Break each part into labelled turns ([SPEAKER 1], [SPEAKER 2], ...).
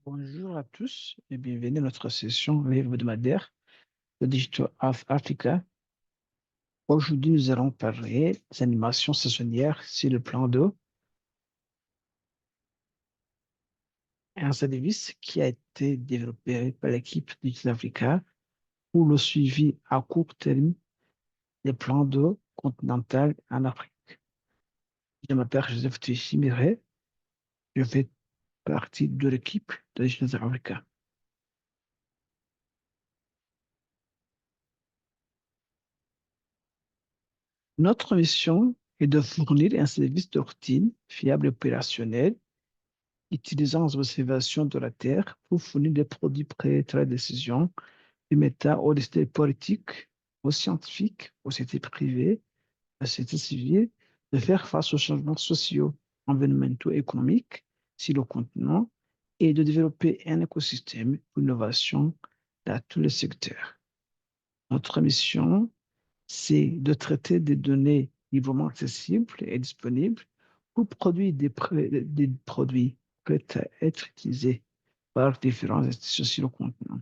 [SPEAKER 1] Bonjour à tous et bienvenue à notre session livre hebdomadaire de Digital Africa. Aujourd'hui, nous allons parler des animations saisonnières sur le plan d'eau, un service qui a été développé par l'équipe Digital Africa pour le suivi à court terme des plans d'eau continental en Afrique. Je m'appelle Joseph Tuichimire, je fais partie de l'équipe de Digital Africa. Notre mission est de fournir un service de routine fiable et opérationnel utilisant les observations de la Terre pour fournir des produits prêts à la décision, permettant aux décideurs politiques, aux scientifiques, aux sociétés privées, à la société civile de faire face aux changements sociaux, environnementaux et économiques sur le continent et de développer un écosystème pour l'innovation dans tous les secteurs. Notre mission, c'est de traiter des données librement accessibles et disponibles pour produire des produits prêts à être utilisés par différentes institutions sur le continent.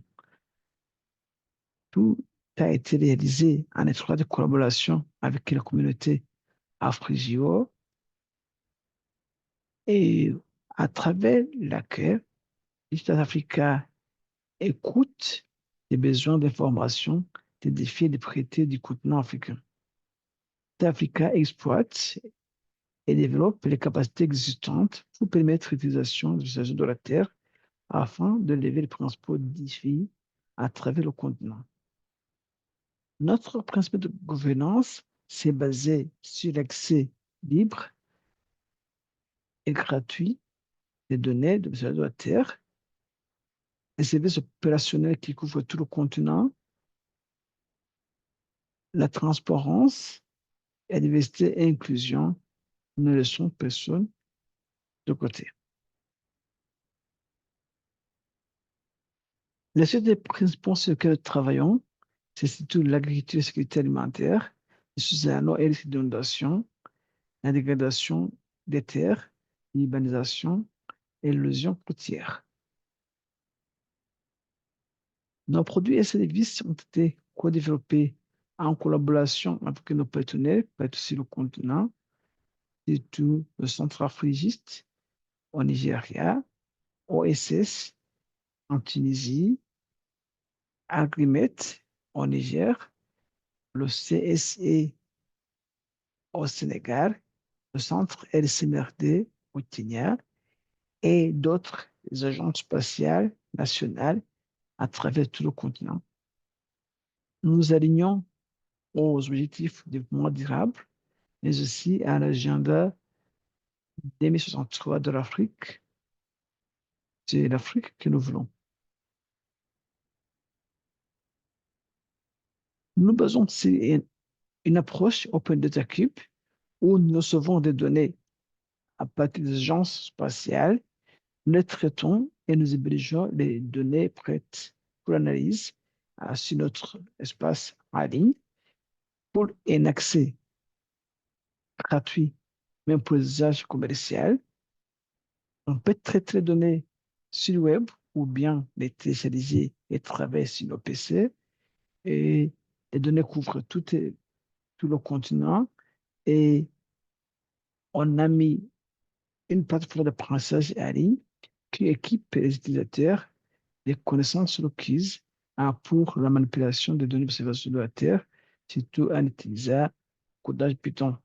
[SPEAKER 1] Tout a été réalisé en étroite collaboration avec la communauté Afrigio et à travers laquelle Digital Africa écoute les besoins d'information, des défis et des priorités du continent africain. Digital Africa exploite et développe les capacités existantes pour permettre l'utilisation des usages de la Terre afin de lever les principaux défis à travers le continent. Notre principe de gouvernance s'est basé sur l'accès libre et gratuit des données de l'usage de la Terre, les services opérationnels qui couvrent tout le continent, la transparence, la diversité et l'inclusion ne laissons personne de côté. Les sujets principaux sur lesquels nous travaillons, c'est surtout l'agriculture et la sécurité alimentaire, les sujets à l'eau et les inondations, la dégradation des terres, l'urbanisation et l'érosion côtière. Nos produits et services ont été co-développés en collaboration avec nos partenaires partout sur le continent, surtout le Centre africain au Nigeria, OSS en Tunisie, Agrimet au Niger, le CSE au Sénégal, le Centre LCMRD au Kenya et d'autres agences spatiales nationales à travers tout le continent. Nous nous alignons aux objectifs de développement durable, mais aussi à l'agenda 2063 de l'Afrique. C'est l'Afrique que nous voulons. Nous basons sur une approche Open Data Cube où nous recevons des données à partir des agences spatiales, nous les traitons et nous hébergeons les données prêtes pour l'analyse sur notre espace en ligne pour un accès gratuit, même pour les usages commerciaux. On peut traiter les données sur le web ou bien les télécharger et travailler sur nos PC. Et les données couvrent tout le continent. Et on a mis une plateforme d'apprentissage en ligne qui équipe les utilisateurs des connaissances requises pour la manipulation des données d'observation de la Terre, surtout en utilisant le codage Python.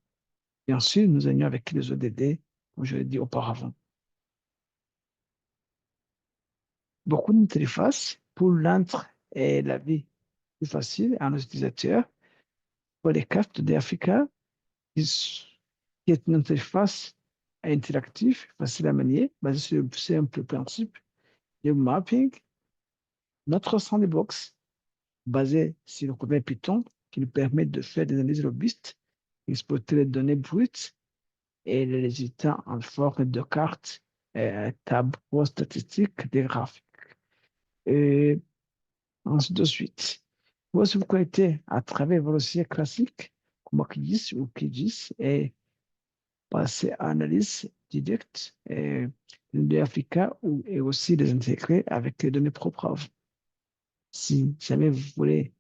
[SPEAKER 1] Bien sûr, nous allions avec les ODD, comme je l'ai dit auparavant. Beaucoup d'interfaces pour l'entre et la vie plus facile à nos utilisateurs. Pour les cartes d'Africa, qui est une interface interactive, facile à manier, basée sur le simple principe de mapping. Notre sandbox, basé sur le code Python, qui nous permet de faire des analyses robustes, exporter les données brutes et les résultats en forme de cartes, tableaux statistiques, des graphiques. Et ainsi de suite. Voici vous connectez à travers vos logiciels classiques, comme QGIS ou QGIS, et passer à l'analyse directe des données Africa et aussi les intégrer avec les données propres à vous. Si jamais vous voulez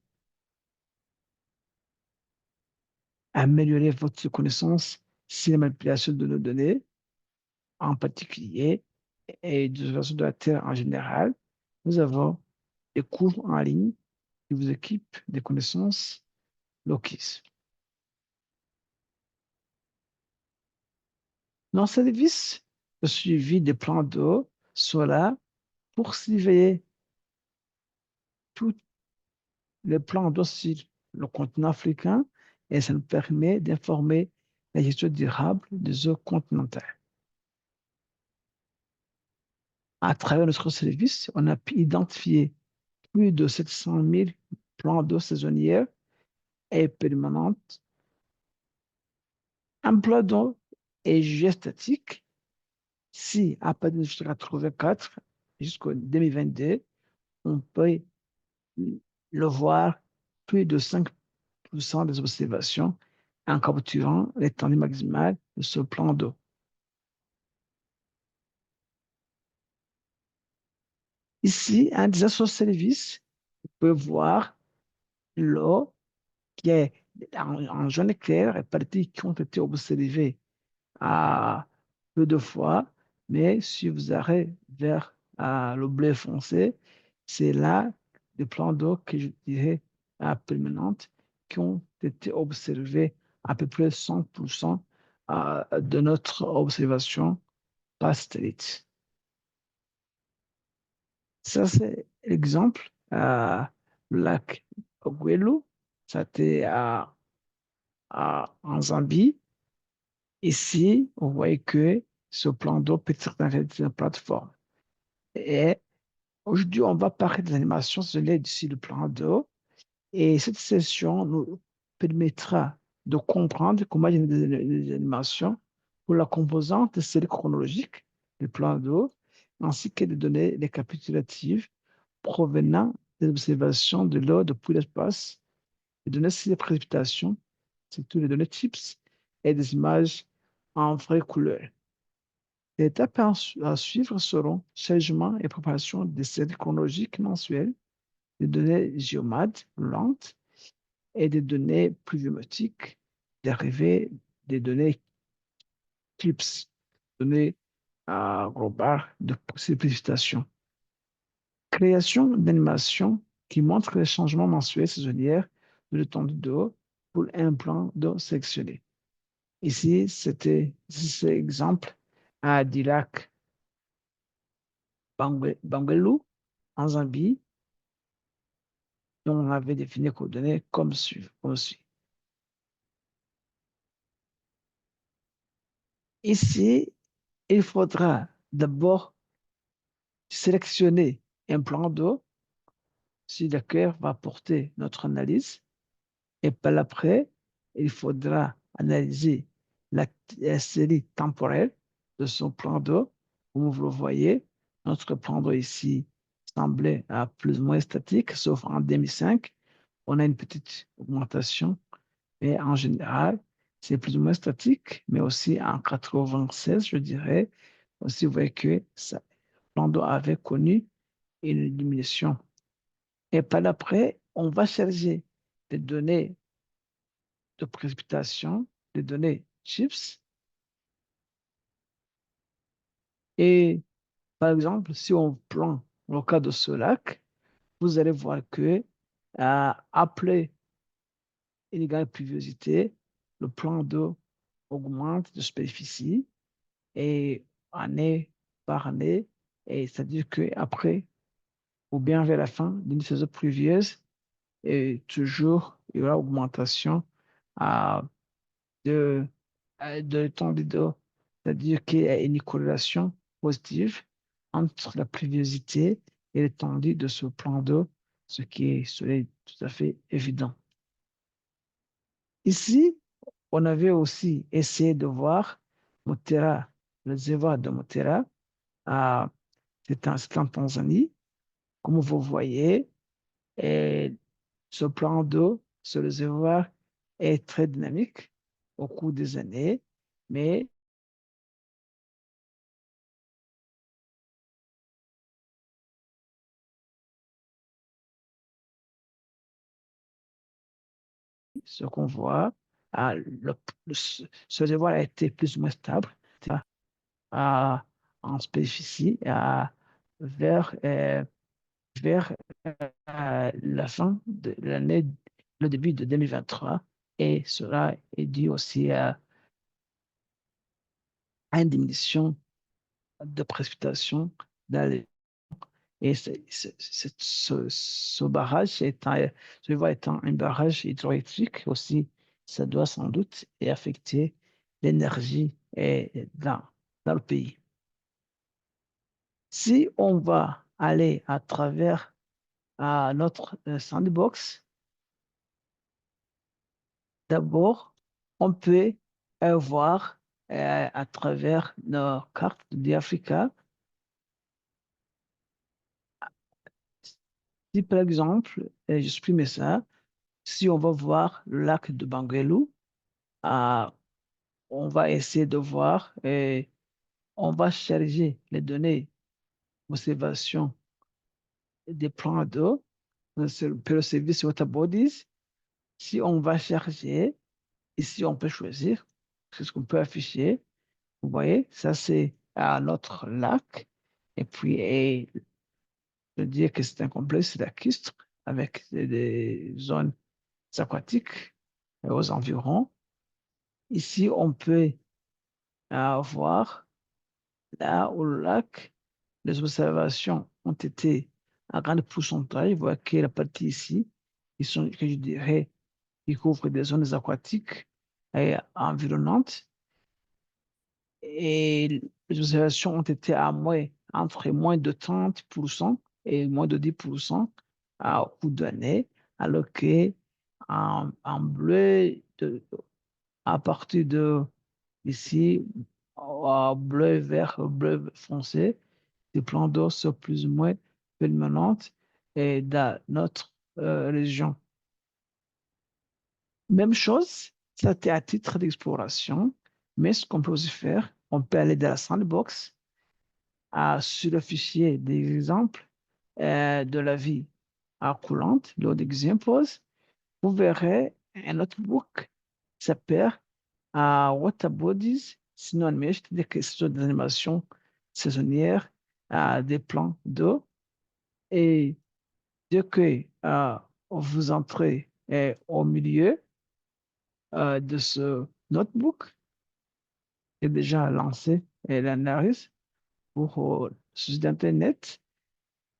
[SPEAKER 1] améliorer votre connaissance sur la manipulation de nos données, en particulier, et de façon de la Terre en général, nous avons des cours en ligne qui vous équipent des connaissances Lokis. Nos services de suivi des plans d'eau sont là pour surveiller tous les plans d'eau sur le continent africain et ça nous permet d'informer la gestion durable des eaux continentales. À travers notre service, on a pu identifier plus de 700 000 plans d'eau saisonnières et permanentes. Un plan d'eau est juste statique si, à partir de 1984 jusqu'en 2022, on peut le voir plus de 5% des observations en capturant l'étendue maximale de ce plan d'eau. Ici, un des autres services peut voir l'eau qui est en jaune clair et parties qui ont été observées à peu de fois, mais si vous allez vers le bleu foncé, c'est là des plans d'eau que je dirais permanentes qui ont été observés à peu près 100% de notre observation par satellite. Ça, c'est l'exemple. Le lac Ogwelu, ça a été en Zambie. Ici, on voit que ce plan d'eau peut être dans une plateforme. Et aujourd'hui, on va parler des animations saisonnières d'ici le plan d'eau. Et cette session nous permettra de comprendre comment il y a des animations pour la composante de série chronologique du plan d'eau, ainsi que des données récapitulatives provenant des observations de l'eau depuis l'espace, les données sur les précipitations, surtout les données TIPS, et des images en vraie couleur. Les étapes à suivre seront chargement et préparation des séries chronologiques mensuelles, des données géomad lentes et des données pluviométriques, dérivées des données CLIPS, données globales de précipitation. Création d'animations qui montrent les changements mensuels saisonniers de l'étendue d'eau pour un plan d'eau sélectionné. Ici, c'était l'exemple du lac Bangwelu en Zambie, dont on avait défini les coordonnées comme suit. Ici, il faudra d'abord sélectionner un plan d'eau sur lequel va porter notre analyse. Et par après, il faudra analyser la série temporelle de son plan d'eau. Comme vous le voyez, notre plan d'eau ici semblait plus ou moins statique, sauf en 2005. On a une petite augmentation, mais en général, c'est plus ou moins statique, mais aussi en 96, je dirais. Aussi, vous voyez que le plan d'eau avait connu une diminution. Et par après, on va charger des données de précipitation, des données CHIPS. Et par exemple, si on prend le cas de ce lac, vous allez voir que après une grande pluviosité, le plan d'eau augmente de superficie et année par année, et c'est-à-dire qu'après, ou bien vers la fin d'une saison pluvieuse, et toujours il y aura augmentation euh, de, de l'étendue d'eau, c'est-à-dire qu'il y a une corrélation positive entre la pluviosité et l'étendue de ce plan d'eau, ce qui est tout à fait évident. Ici, on avait aussi essayé de voir Motera, le réservoir de Motera, c'est en Tanzanie. Comme vous voyez, et ce plan d'eau, ce réservoir est très dynamique au cours des années, mais ce qu'on voit, ce réservoir a été plus ou moins stable à- en superficie vers, vers la fin de l'année, le début de 2023. Et cela est dû aussi à une diminution de précipitations dans les. Et ce barrage étant, je vois étant un barrage hydroélectrique aussi, ça doit sans doute affecter l'énergie dans le pays. Si on va aller à travers notre sandbox, d'abord, on peut voir à travers nos cartes d'Afrique. Si par exemple, j'exprime ça, si on va voir le lac de Banguelou, euh, on va essayer de voir et on va charger les données d'observation des plans d'eau pour le service Water Bodies. Si on va charger, ici on peut choisir, c'est ce qu'on peut afficher. Vous voyez, ça c'est à notre lac. Et puis, je veux dire que c'est un complexe lacustre avec des zones aquatiques aux environs. Ici, on peut voir là où le lac, les observations ont été à grande pourcentage. Vous voyez que la partie ici, que je dirais, qui couvre des zones aquatiques et environnantes. Et les observations ont été entre moins de 30% et moins de 10% au cours de l'année, alors que en bleu, à partir de ici, bleu, vert, bleu foncé, les plans d'eau sont plus ou moins permanents et dans notre région. Même chose, ça c'était à titre d'exploration, mais ce qu'on peut aussi faire, on peut aller dans la sandbox sur le fichier des exemples de la vie courante, l'autre examples, vous verrez un notebook qui s'appelle Water Bodies synonyme des questions d'animation saisonnière des plans d'eau. Et dès que vous entrez au milieu de ce notebook, est déjà lancé l'analyse pour ce site Internet.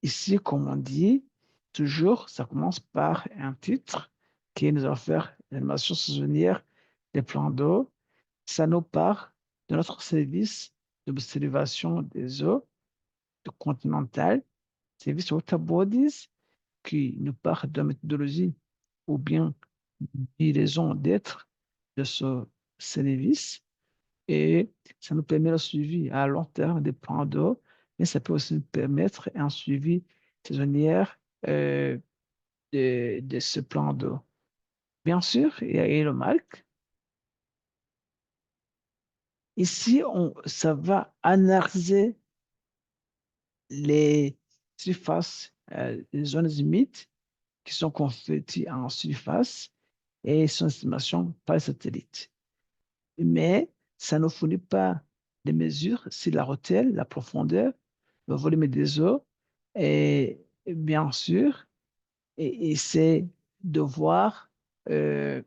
[SPEAKER 1] Ici, comme on dit, toujours, ça commence par un titre qui nous offre l'animation saisonnière des plans d'eau. Ça nous part de notre service d'observation des eaux continentales, service Water Bodies, qui nous part de la méthodologie ou bien des raisons d'être de ce service. Et ça nous permet le suivi à long terme des plans d'eau, mais ça peut aussi nous permettre un suivi saisonnier de ce plan d'eau. Bien sûr, il y a le marque. Ici, ça va analyser les surfaces, les zones humides qui sont converties en surface et son estimation par satellite. Mais ça ne fournit pas des mesures sur la hauteur, la profondeur, le volume des eaux et bien sûr, et c'est de voir, euh,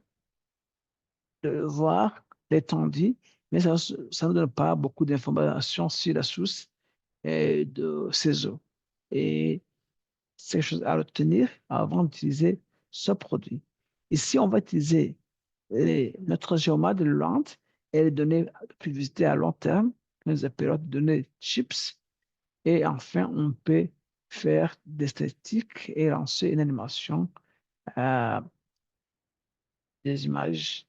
[SPEAKER 1] l'étendue, mais ça ne donne pas beaucoup d'informations sur la source de ces eaux. Et c'est quelque chose à retenir avant d'utiliser ce produit. Ici, on va utiliser notre géomètre de Lente et les données de publicité à long terme, nous appelons données chips. Et enfin, on peut faire des statistiques et lancer une animation, euh, des images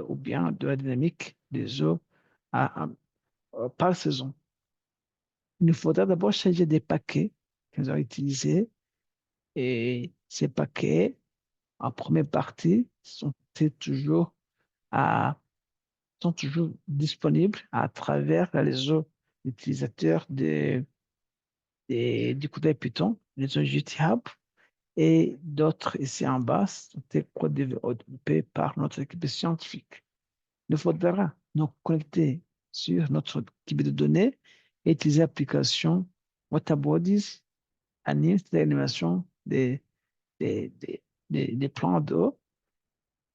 [SPEAKER 1] ou bien de la dynamique des eaux par saison. Il nous faudra d'abord charger des paquets que nous allons utiliser et ces paquets, en première partie, toujours, à, sont toujours disponibles à travers les réseaux utilisateurs du côté Python, les réseaux GitHub. et d'autres ici en bas sont développés par notre équipe scientifique. Il faudra nous connecter sur notre équipe de données et utiliser l'application WaterBodies, l'animation des, des, des plans d'eau.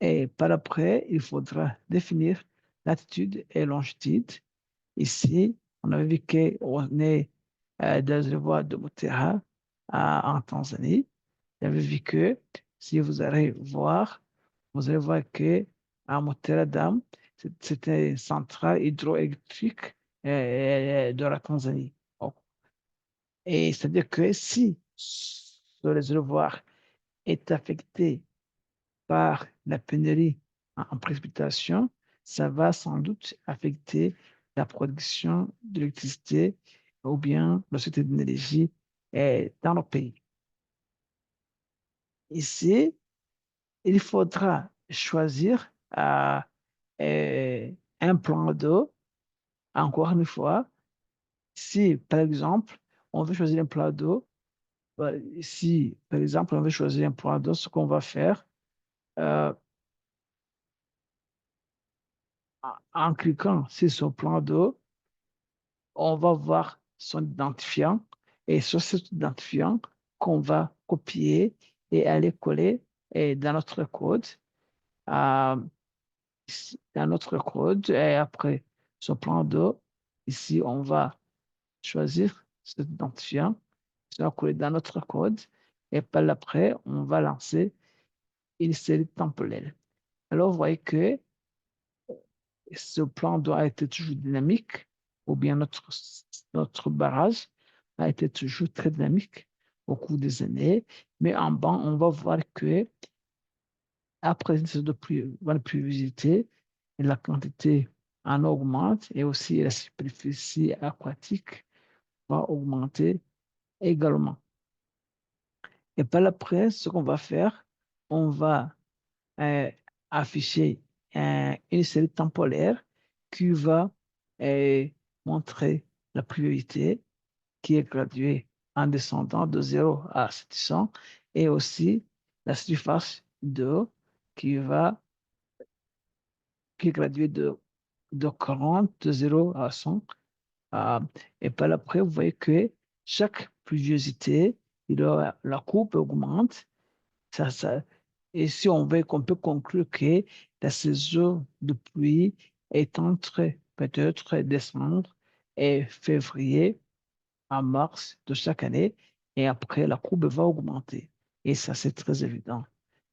[SPEAKER 1] Et par après, il faudra définir latitude et longitude. Ici, on a vu qu'on est dans le réservoir de Motera en Tanzanie. J'avais vu que si vous allez voir que à Motera Dam, c'était une centrale hydroélectrique de la Tanzanie. Donc, et c'est-à-dire que si ce réservoir est affecté par la pénurie en précipitation, ça va sans doute affecter la production d'électricité ou bien la société d'énergie dans le pays. Ici, il faudra choisir un plan d'eau, encore une fois. Si, par exemple, on veut choisir un plan d'eau, si, par exemple, on veut choisir un plan d'eau, ce qu'on va faire, euh, en cliquant sur ce plan d'eau, on va voir son identifiant et sur cet identifiant qu'on va copier et aller coller dans notre code. euh, dans notre code et après ce plan d'eau, ici on va choisir cet identifiant, ça va coller dans notre code et par après on va lancer une série temporelle. Alors vous voyez que ce plan doit être toujours dynamique, ou bien notre barrage a été toujours très dynamique au cours des années. Mais en bas, on va voir que après une saison de pluviosité, la quantité en augmente et aussi la superficie aquatique va augmenter également. Et par après, ce qu'on va faire, on va euh, afficher une série temporaire qui va euh, montrer la priorité qui est graduée en descendant de 0 à 700 et aussi la surface d'eau qui qui est graduée de 40 de 0 à 100. Euh, et par après, vous voyez que chaque pluviosité, la courbe augmente. Ça, et si on veut qu'on peut conclure que la saison de pluie est entre peut-être décembre et février à mars de chaque année, et après la courbe va augmenter. Et ça, c'est très évident.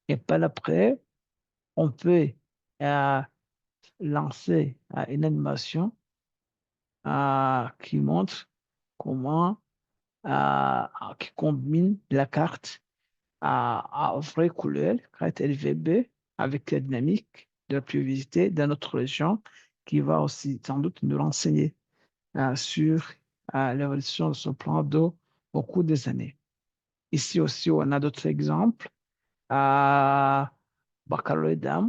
[SPEAKER 1] Et par après, on peut euh, lancer une animation qui montre comment, qui combine la carte à vraie couleur, carte LVB, avec la dynamique de la pluviosité dans notre région, qui va aussi sans doute nous renseigner sur l'évolution de ce plan d'eau au cours des années. Ici aussi, on a d'autres exemples. À Baccalauréat,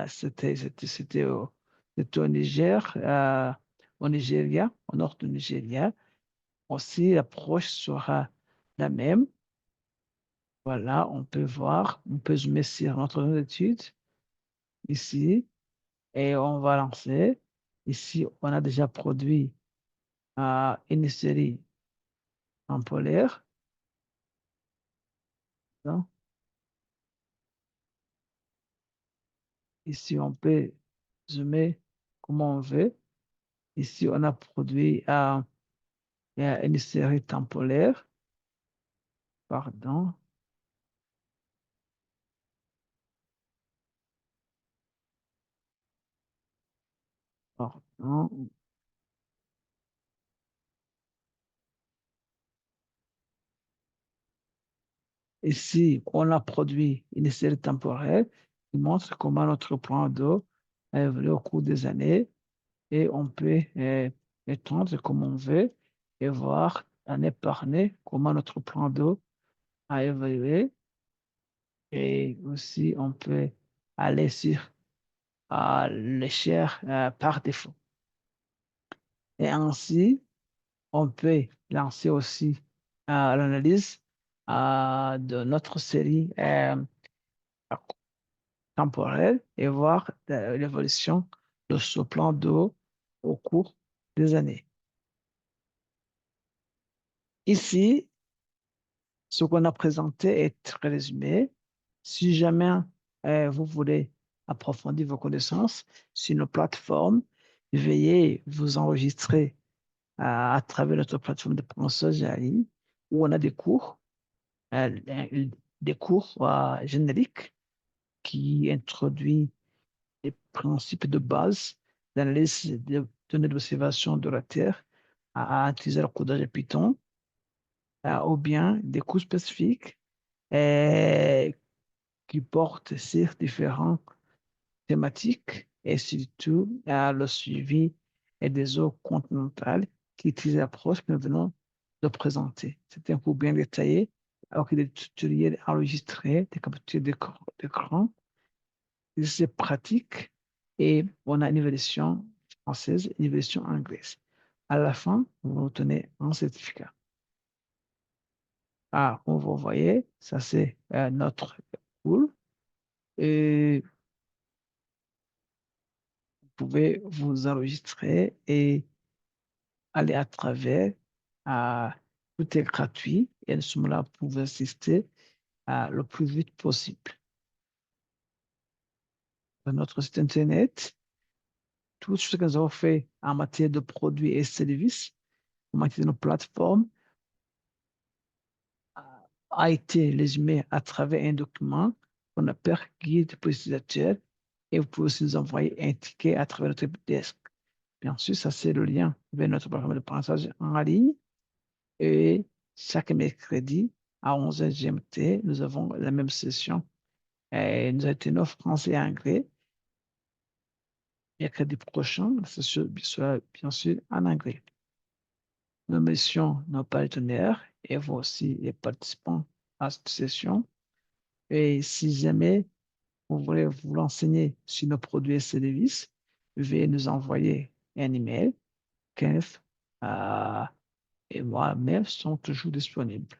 [SPEAKER 1] c'était au Niger, au Nigeria, au nord du Nigeria. Aussi, l'approche sera la même. Voilà, on peut voir, on peut zoomer sur notre étude ici et on va lancer. Ici, on a déjà produit une série en polaire. Donc, ici, on peut zoomer comme on veut. Ici, on a produit une série temporaire. Pardon, pardon. Ici, on a produit une série temporaire qui montre comment notre plan d'eau a évolué au cours des années et on peut étendre comme on veut et voir année par année comment notre plan d'eau a évolué. Et aussi, on peut aller sur l'échelle par défaut. Et ainsi, on peut lancer aussi l'analyse de notre série temporelle et voir l'évolution de ce plan d'eau au cours des années. Ici, ce qu'on a présenté est très résumé. Si jamais vous voulez approfondir vos connaissances sur nos plateformes, veuillez vous enregistrer à travers notre plateforme de pensage AI où on a euh, des cours génériques qui introduisent les principes de base d'analyse des données d'observation de la Terre à utiliser le codage Python ou bien des cours spécifiques euh, qui portent sur différentes thématiques et surtout le suivi et des eaux continentales qui utilisent l'approche que nous venons de présenter. C'est un cours bien détaillé avec des tutoriels enregistrés, des captures d'écran, c'est pratique et on a une version française et une version anglaise. À la fin, vous obtenez un certificat. Ah, comme vous voyez, ça c'est notre cours. Et vous pouvez vous enregistrer et aller à travers. Tout est gratuit et nous sommes là pour vous assister le plus vite possible. Sur notre site Internet, tout ce que nous avons fait en matière de produits et services, en matière de nos plateformes, a été résumé à travers un document qu'on appelle guide pour utilisateur et vous pouvez aussi nous envoyer un ticket à travers notre desk. Bien sûr, ça c'est le lien vers notre programme de passage en ligne et chaque mercredi à 11h GMT, nous avons la même session. Et nous avons été en français et anglais. Mercredi prochain, la session sera bien sûr en anglais. Nous remercions nos partenaires et vous aussi les participants à cette session. Et si jamais vous voulez vous renseigner sur nos produits et services, veuillez nous envoyer un email. Kenneth et moi-même sont toujours disponibles.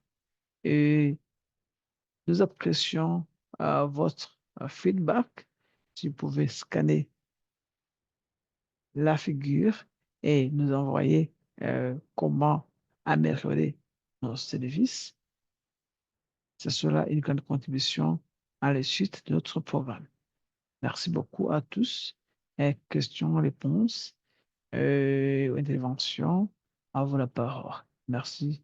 [SPEAKER 1] Et nous apprécions votre feedback. Si vous pouvez scanner la figure et nous envoyer comment améliorer nos services, ce sera une grande contribution à la suite de notre programme. Merci beaucoup à tous. Et questions, réponses, interventions, à vous la parole. Merci.